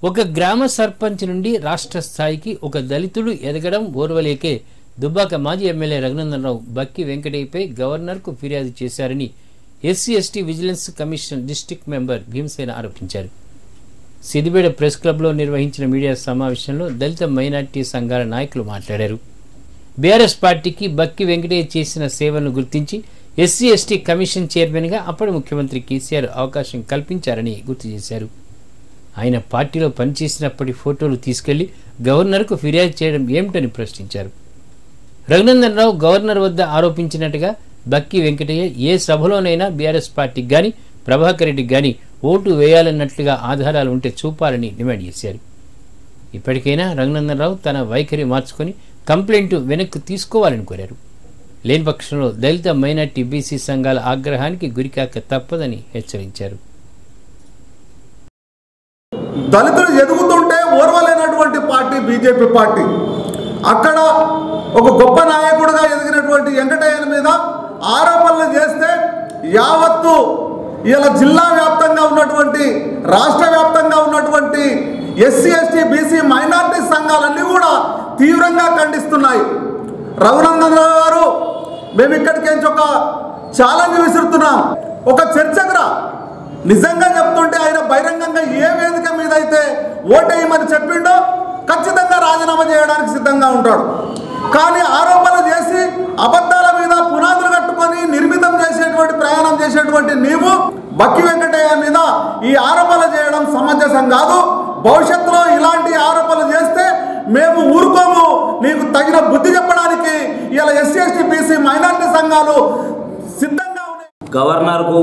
ఒక గ్రామ సర్పంచ్ నుండి రాష్ట్ర స్థాయికి ఒక దళితుడు ఎదగడం ఓర్వలేకే దుబ్బాక మాజీ ఎమ్మెల్యే రఘునందన్ రావు బక్కి వెంకటయ్యపై గవర్నర్కు ఫిర్యాదు చేశారని ఎస్సీ/ఎస్టీ vigilance commission district member Bhimasena ఆరోపించారు. సిద్దిపేట ప్రెస్ క్లబ్లో నిర్వహించిన మీడియా సమావేశంలో దళిత మైనార్టీ సంఘాల నాయకులు మాట్లాడారు. బీఆర్ఎస్ పార్టీకి బక్కి వెంకటయ్య చేసిన సేవలను గుర్తించి ఎస్సీ/ఎస్టీ కమిషన్ చైర్మన్గా అప్పటి ముఖ్యమంత్రి కేసీఆర్ అవకాశం కల్పించారని గుర్తు చేశారు. ఆయన పార్టీలో పనిచేసినప్పటి ఫోటోలు తీసుకెళ్లి గవర్నర్కు ఫిర్యాదు చేయడం ఏమిటని ప్రశ్నించారు. రఘునందన్ రావు గవర్నర్ వద్ద ఆరోపించినట్టుగా బక్కి వెంకటయ్య ఏ సభలోనైనా బీఆర్ఎస్ పార్టీకి గాని ప్రభాకర్ రెడ్డికి గాని ఓటు వేయాలన్నట్లుగా ఆధారాలు ఉంటే చూపాలని డిమాండ్ చేశారు. ఇప్పటికైనా రఘునందన్ రావు తన వైఖరి మార్చుకొని కంప్లైంట్ వెనక్కు తీసుకోవాలని కోరారు. లేని పక్షంలో దళిత మైనార్టీ బీసీ సంఘాల ఆగ్రహానికి గురికాక తప్పదని హెచ్చరించారు. దళితులు ఎదుగుతుంటే ఓర్వలేనటువంటి పార్టీ బీజేపీ పార్టీ. అక్కడ ఒక గొప్ప నాయకుడిగా ఎదిగినటువంటి వెంకటయ్య మీద ఆరోపణలు చేస్తే యావత్తు ఇలా జిల్లా వ్యాప్తంగా ఉన్నటువంటి రాష్ట్ర వ్యాప్తంగా ఉన్నటువంటి ఎస్సీ/ఎస్టీ బీసీ మైనార్టీ సంఘాలన్నీ కూడా తీవ్రంగా ఖండిస్తున్నాయి. రఘునందన్ రావు గారు, మేము ఇక్కడికి ఒక ఛాలెంజ్ విసురుతున్నాం, ఒక చర్చకు రా. నిజంగా చెప్తుంటే ఆయన బహిరంగంగా ఏ వేదిక మీద అయితే ఓటేయమని చెప్పిండో ఖచ్చితంగా రాజీనామా చేయడానికి సిద్ధంగా ఉంటాడు. కానీ ఆరోపణలు చేసి అబద్ధాల మీద పునాదులు కట్టుకొని నిర్మితం చేసేటువంటి ప్రయాణం చేసేటువంటి నీవు బక్కి వెంకటయ్య మీద ఈ ఆరోపణలు చేయడం సమంజసం కాదు. భవిష్యత్తులో ఇలాంటి ఆరోపణలు చేస్తే మేము ఊరుకోము, నీకు తగిన బుద్ధి చెప్పడానికి ఇలా ఎస్సీ/ఎస్టీ బీసీ మైనార్టీ సంఘాలు సిద్ధంగా ఉన్నాయి. గవర్నర్కు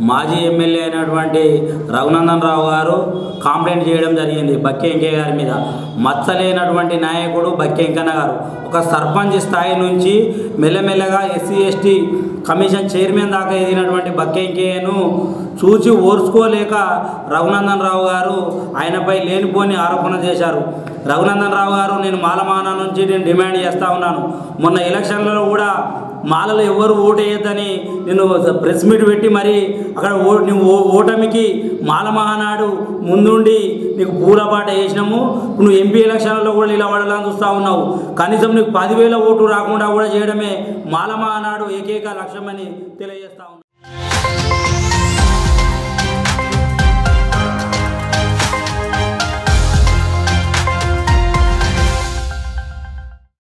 మాజీ ఎమ్మెల్యే అయినటువంటి రఘునందన్ రావు గారు కంప్లైంట్ చేయడం జరిగింది బక్కి వెంకయ్య గారి మీద. మచ్చలేనటువంటి నాయకుడు బక్కి వెంకన్న గారు ఒక సర్పంచ్ స్థాయి నుంచి మెల్లమెల్లగా ఎస్సీ/ఎస్టీ కమిషన్ చైర్మన్ దాకా ఎదిగినటువంటి బక్కి వెంకయ్యను చూసి ఓర్చుకోలేక రఘునందన్ రావు గారు ఆయనపై లేనిపోని ఆరోపణ చేశారు. రఘునందన్ రావు గారు, నేను మాలమాన నుంచి నేను డిమాండ్ చేస్తూ ఉన్నాను. మొన్న ఎలక్షన్లలో కూడా మాలలో ఎవరు ఓటేయద్దని నేను ప్రెస్ మీట్ పెట్టి మరి అక్కడ నువ్వు ఓటమికి మాల మహానాడు ముందుండి నీకు పూలబాట వేసినాము. నువ్వు ఎంపీ ఎలక్షన్లలో కూడా నిలబడాలని చూస్తూ ఉన్నావు. కనీసం నీకు 10,000 ఓటు రాకుండా కూడా చేయడమే మాల మహానాడు ఏకైక లక్ష్యమని తెలియజేస్తా ఉన్నాను.